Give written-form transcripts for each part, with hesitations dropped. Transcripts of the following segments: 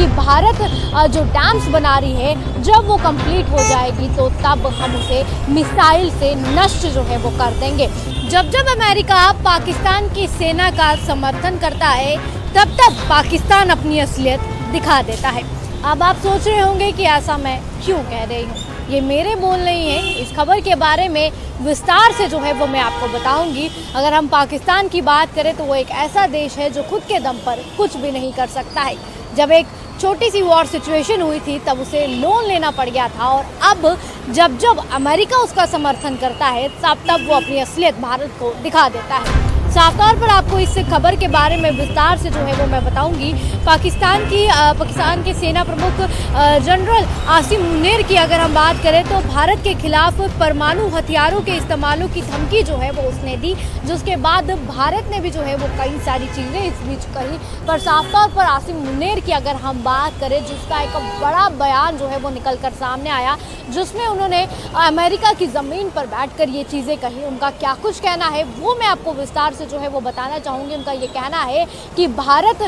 कि भारत जो डैम्स बना रही है जब वो कंप्लीट हो जाएगी तो तब हम उसे मिसाइल से नष्ट जो है वो कर देंगे। जब जब अमेरिका पाकिस्तान की सेना का समर्थन करता है तब तब पाकिस्तान अपनी असलियत दिखा देता है। अब आप सोच रहे होंगे कि ऐसा मैं क्यों कह रही हूँ। ये मेरे बोल नहीं है, इस खबर के बारे में विस्तार से जो है वो मैं आपको बताऊंगी। अगर हम पाकिस्तान की बात करें तो वो एक ऐसा देश है जो खुद के दम पर कुछ भी नहीं कर सकता है। जब एक छोटी सी वॉर सिचुएशन हुई थी तब उसे लोन लेना पड़ गया था, और अब जब जब अमेरिका उसका समर्थन करता है तब वो अपनी असलियत भारत को दिखा देता है। साफ तौर पर आपको इस खबर के बारे में विस्तार से जो है वो मैं बताऊंगी। पाकिस्तान के सेना प्रमुख जनरल आसिम मुनीर की अगर हम बात करें तो भारत के खिलाफ परमाणु हथियारों के इस्तेमाल की धमकी जो है वो उसने दी, जिसके बाद भारत ने भी जो है वो कई सारी चीज़ें इस बीच कही। पर साफ तौर पर आसिम मुनीर की अगर हम बात करें, जिसका एक बड़ा बयान जो है वो निकल कर सामने आया, जिसमें उन्होंने अमेरिका की ज़मीन पर बैठकर ये चीज़ें कही। उनका क्या कुछ कहना है वो मैं आपको विस्तार जो है वो बताना चाहूँगी। उनका ये कहना है कि भारत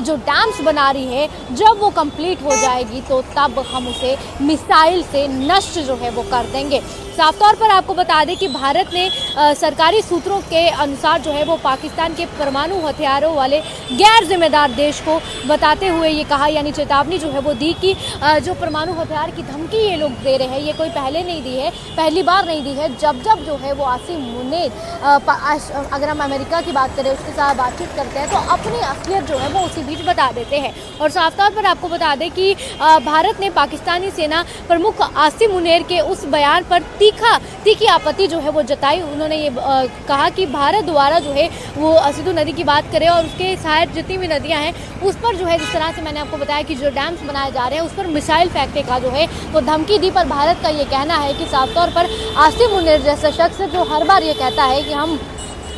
जो डैम्स बना रही है जब वो कंप्लीट हो जाएगी तो तब हम उसे मिसाइल से नष्ट जो है वो कर देंगे। साफ तौर पर आपको बता दें कि भारत ने सरकारी सूत्रों के अनुसार जो है वो पाकिस्तान के परमाणु हथियारों वाले गैर जिम्मेदार देश को बताते हुए ये कहा, यानी चेतावनी जो है वो दी कि जो परमाणु हथियार की धमकी ये लोग दे रहे हैं ये कोई पहले नहीं दी है, पहली बार नहीं दी है। जब जब जो है वो आसिम मुनीर अगर हम अमेरिका की बात करें उसके साथ बातचीत करते हैं तो अपनी असलियत जो है वो उसी बीच बता देते हैं। और साफ तौर पर आपको बता दें कि भारत ने पाकिस्तानी सेना प्रमुख आसिम मुनीर के उस बयान पर तीखी आपत्ति जो है वो जताई। उन्होंने ये कहा कि भारत द्वारा जो है वो सिंधु नदी की बात करें और उसके साइड जितनी भी नदियां हैं उस पर जो है, जिस तरह से मैंने आपको बताया कि जो डैम्स बनाए जा रहे हैं उस पर मिसाइल फेंकने का जो है वो धमकी दी। पर भारत का ये कहना है कि साफ तौर पर आसिम मुनीर जैसा शख्स जो हर बार ये कहता है कि हम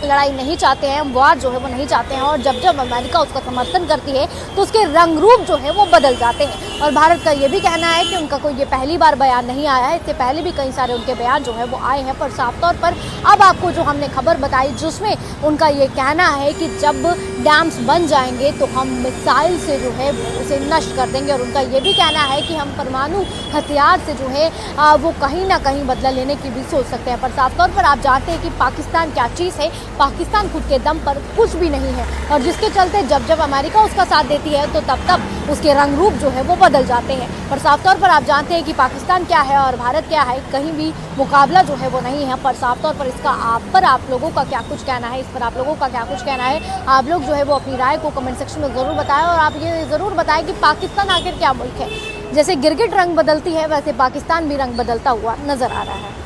लड़ाई नहीं चाहते हैं, हम वार जो है वो नहीं चाहते हैं, और जब जब अमेरिका उसका समर्थन करती है तो उसके रंग रूप जो है वो बदल जाते हैं। और भारत का ये भी कहना है कि उनका कोई ये पहली बार बयान नहीं आया है, इससे पहले भी कई सारे उनके बयान जो है वो आए हैं। पर साफ तौर पर अब आपको जो हमने खबर बताई जिसमें उनका ये कहना है कि जब डैम्स बन जाएंगे तो हम मिसाइल से जो है उसे नष्ट कर देंगे। और उनका ये भी कहना है कि हम परमाणु हथियार से जो है वो कहीं ना कहीं बदला लेने की भी सोच सकते हैं। पर साफ तौर पर आप जानते हैं कि पाकिस्तान क्या चीज़ है, पाकिस्तान खुद के दम पर कुछ भी नहीं है, और जिसके चलते जब जब अमेरिका उसका साथ देती है तो तब तब उसके रंग रूप जो है वो बदल जाते हैं। पर साफ तौर पर आप जानते हैं कि पाकिस्तान क्या है और भारत क्या है, कहीं भी मुकाबला जो है वो नहीं है। पर साफ तौर पर इसका आप लोगों का क्या कुछ कहना है, इस पर आप लोगों का क्या कुछ कहना है, आप लोग जो है वो अपनी राय को कमेंट सेक्शन में ज़रूर बताएं। और आप ये ज़रूर बताएं कि पाकिस्तान आखिर क्या मुल्क है। जैसे गिरगिट रंग बदलती है वैसे पाकिस्तान भी रंग बदलता हुआ नज़र आ रहा है।